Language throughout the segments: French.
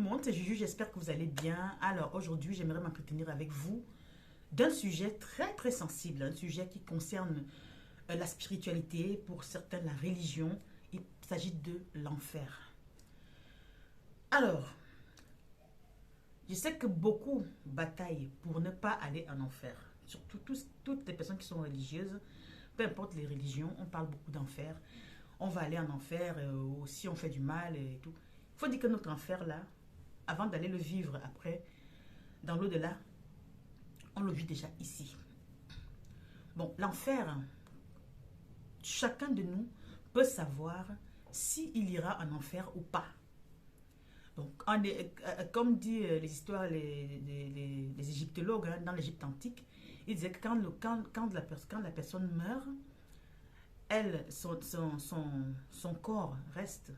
monde, c'est Juju, j'espère que vous allez bien. Alors aujourd'hui, j'aimerais m'entretenir avec vous d'un sujet très très sensible, un sujet qui concerne la spiritualité, pour certains la religion. Il s'agit de l'enfer. Alors, je sais que beaucoup bataillent pour ne pas aller en enfer. Surtout toutes les personnes qui sont religieuses, peu importe les religions, on parle beaucoup d'enfer. On va aller en enfer si on fait du mal et tout. Il faut dire que notre enfer là, avant d'aller le vivre après, dans l'au-delà, on le vit déjà ici. Bon, l'enfer, chacun de nous peut savoir s'il ira en enfer ou pas. Donc, comme disent les histoires, les égyptologues, dans l'Égypte antique, ils disaient que quand la personne meurt, son corps reste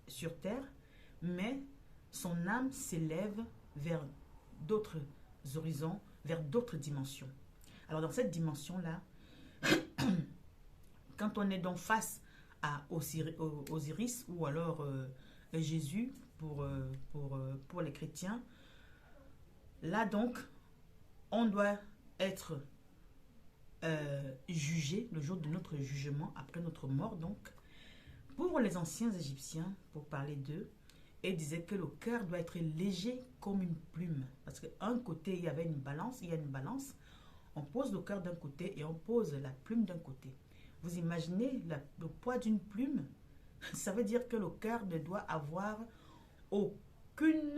sur terre, mais son âme s'élève vers d'autres horizons, vers d'autres dimensions. Alors dans cette dimension-là, quand on est donc face à Osiris ou alors Jésus pour les chrétiens, là donc, on doit être jugé le jour de notre jugement, après notre mort donc. Pour les anciens Égyptiens, pour parler d'eux, ils disaient que le cœur doit être léger comme une plume. Parce qu'un côté, il y avait une balance, il y a une balance. On pose le cœur d'un côté et on pose la plume d'un côté. Vous imaginez le poids d'une plume? Ça veut dire que le cœur ne doit avoir aucune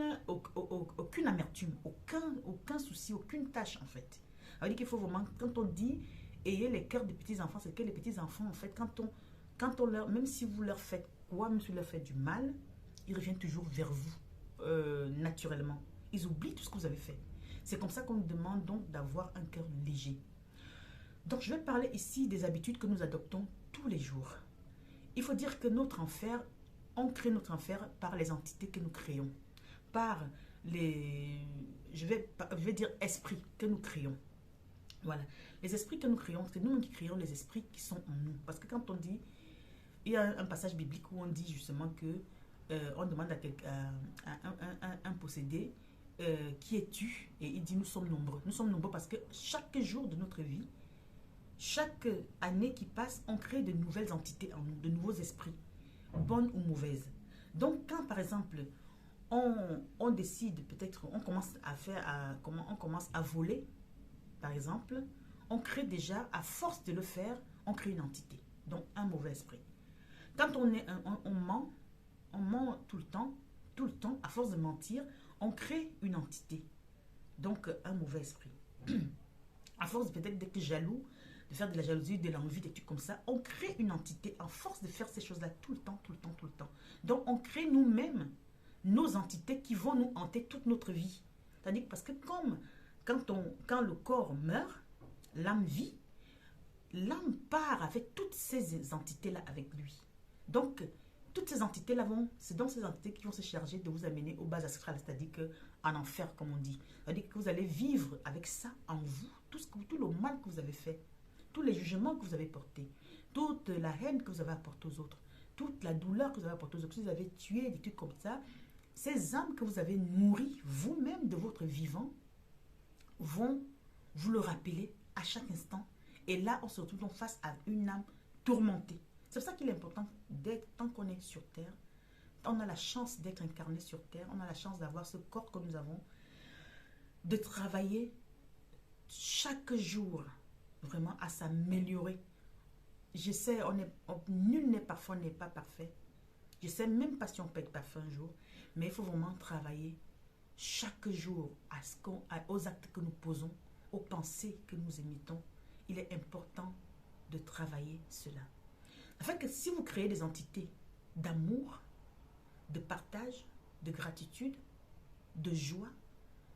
amertume, aucun souci, aucune tâche en fait. Ça veut dire qu'il faut vraiment, quand on dit ayez les cœurs des petits-enfants, c'est que les petits-enfants en fait, quand on leur, même si vous leur faites quoi, même si vous leur faites du mal, ils reviennent toujours vers vous, naturellement. Ils oublient tout ce que vous avez fait. C'est comme ça qu'on nous demande donc d'avoir un cœur léger. Donc je vais parler ici des habitudes que nous adoptons tous les jours. Il faut dire que notre enfer, on crée notre enfer par les entités que nous créons. Par les, je vais dire esprits que nous créons. Voilà. Les esprits que nous créons, c'est nous qui créons les esprits qui sont en nous. Parce que quand on dit, il y a un passage biblique où on dit justement que on demande à un possédé qui es-tu? Et il dit nous sommes nombreux. Nous sommes nombreux parce que chaque jour de notre vie, chaque année qui passe, on crée de nouvelles entités en nous, de nouveaux esprits, bonnes ou mauvaises. Donc quand par exemple on décide, peut-être on commence on commence à voler, par exemple, on crée déjà, à force de le faire, on crée une entité, donc un mauvais esprit. Quand on ment tout le temps, à force de mentir, on crée une entité, donc un mauvais esprit. À force peut-être d'être jaloux, de faire de la jalousie, de l'envie, des trucs comme ça, on crée une entité, à force de faire ces choses-là tout le temps. Donc on crée nous-mêmes nos entités qui vont nous hanter toute notre vie. C'est-à-dire parce que comme quand le corps meurt, l'âme vit, l'âme part avec toutes ces entités-là avec lui. Donc, toutes ces entités-là c'est donc ces entités qui vont se charger de vous amener aux bases astrales, c'est-à-dire qu'en enfer, comme on dit. C'est-à-dire que vous allez vivre avec ça en vous, tout le mal que vous avez fait, tous les jugements que vous avez portés, toute la haine que vous avez apportée aux autres, toute la douleur que vous avez apportée aux autres, que vous avez tué, des trucs comme ça, ces âmes que vous avez nourries vous-même de votre vivant, vont vous le rappeler à chaque instant. Et là, on se retrouve face à une âme tourmentée. C'est pour ça qu'il est important d'être, tant qu'on est sur Terre, on a la chance d'être incarné sur Terre, on a la chance d'avoir ce corps que nous avons, de travailler chaque jour vraiment à s'améliorer. Je sais, nul n'est parfait, n'est pas parfait. Je sais même pas si on peut être parfait un jour, mais il faut vraiment travailler chaque jour aux actes que nous posons, aux pensées que nous émettons. Il est important de travailler cela. Afin que si vous créez des entités d'amour, de partage, de gratitude, de joie,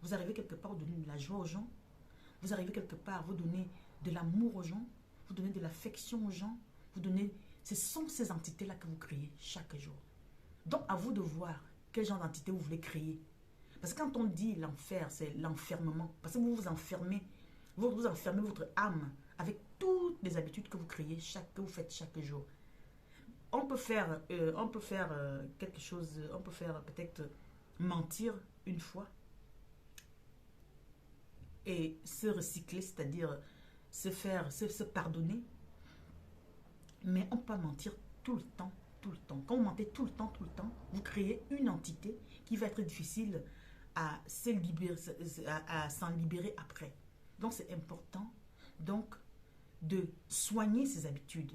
vous arrivez quelque part à donner de la joie aux gens, vous arrivez quelque part à vous donner de l'amour aux gens, vous donnez de l'affection aux gens, ce sont ces entités-là que vous créez chaque jour. Donc à vous de voir quel genre d'entité vous voulez créer. Parce que quand on dit l'enfer, c'est l'enfermement. Parce que vous vous enfermez votre âme avec toutes les habitudes que vous créez, que vous faites chaque jour. On peut faire quelque chose, on peut faire peut-être mentir une fois et se recycler, c'est-à-dire se pardonner. Mais on ne peut pas mentir tout le temps, tout le temps. Quand vous mentez tout le temps, vous créez une entité qui va être difficile à s'en libérer après. Donc c'est important donc de soigner ses habitudes.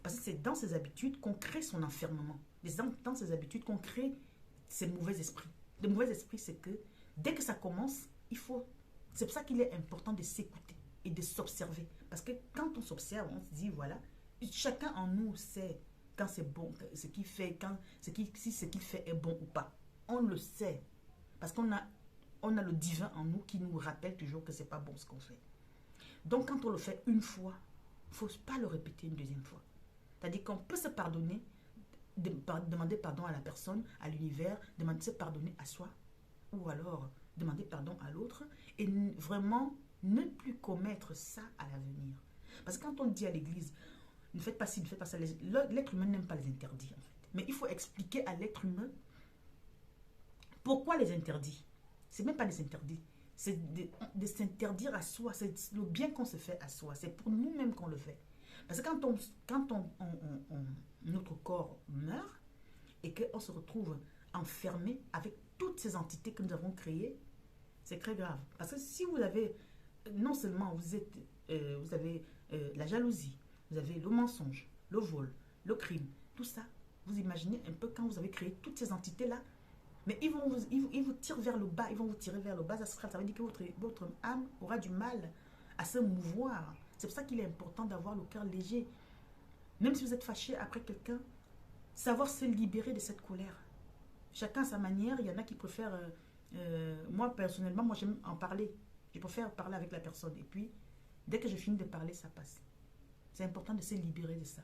Parce que c'est dans ces habitudes qu'on crée son enfermement. C'est dans ces habitudes qu'on crée ces mauvais esprits. Le mauvais esprit, c'est que dès que ça commence, c'est pour ça qu'il est important de s'écouter et de s'observer. Parce que quand on s'observe, on se dit, voilà, chacun en nous sait quand c'est bon, ce qu'il fait, si ce qu'il fait est bon ou pas. On le sait. Parce qu'on a le divin en nous qui nous rappelle toujours que c'est pas bon ce qu'on fait. Donc quand on le fait une fois, il ne faut pas le répéter une deuxième fois. C'est-à-dire qu'on peut se pardonner, demander pardon à la personne, à l'univers, demander se pardonner à soi, ou alors demander pardon à l'autre, et vraiment ne plus commettre ça à l'avenir. Parce que quand on dit à l'église, ne faites pas ci, ne faites pas ça, l'être humain n'aime pas les interdits en fait. Mais il faut expliquer à l'être humain pourquoi les interdits. C'est même pas des interdits, c'est de s'interdire à soi, c'est le bien qu'on se fait à soi, c'est pour nous-mêmes qu'on le fait. Parce que quand notre corps meurt et qu'on se retrouve enfermé avec toutes ces entités que nous avons créées, c'est très grave. Parce que si vous avez, non seulement vous avez la jalousie, vous avez le mensonge, le vol, le crime, tout ça, vous imaginez un peu quand vous avez créé toutes ces entités-là, mais ils vous tirent vers le bas, ils vont vous tirer vers le bas, ça veut dire que votre âme aura du mal à se mouvoir. C'est pour ça qu'il est important d'avoir le cœur léger. Même si vous êtes fâché après quelqu'un, savoir se libérer de cette colère. Chacun à sa manière, il y en a qui préfèrent... moi, personnellement, moi j'aime en parler. Je préfère parler avec la personne. Et puis, dès que je finis de parler, ça passe. C'est important de se libérer de ça.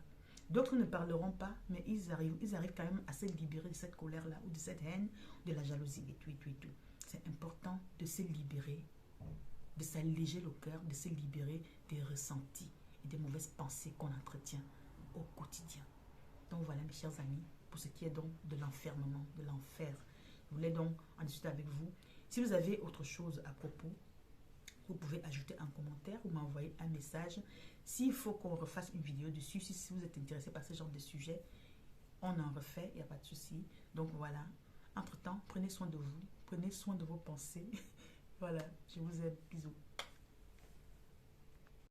D'autres ne parleront pas, mais ils arrivent quand même à se libérer de cette colère-là, ou de cette haine, de la jalousie, et tout, et tout, et tout. C'est important de se libérer, de s'alléger le cœur, de se libérer des ressentis et des mauvaises pensées qu'on entretient au quotidien. Donc voilà mes chers amis, pour ce qui est donc de l'enfermement, de l'enfer. Je voulais donc en discuter avec vous. Si vous avez autre chose à propos, vous pouvez ajouter un commentaire ou m'envoyer un message. S'il faut qu'on refasse une vidéo dessus, si vous êtes intéressé par ce genre de sujet, on en refait, il n'y a pas de souci. Donc voilà, entre-temps, prenez soin de vous, prenez soin de vos pensées. Voilà, je vous aime, bisous.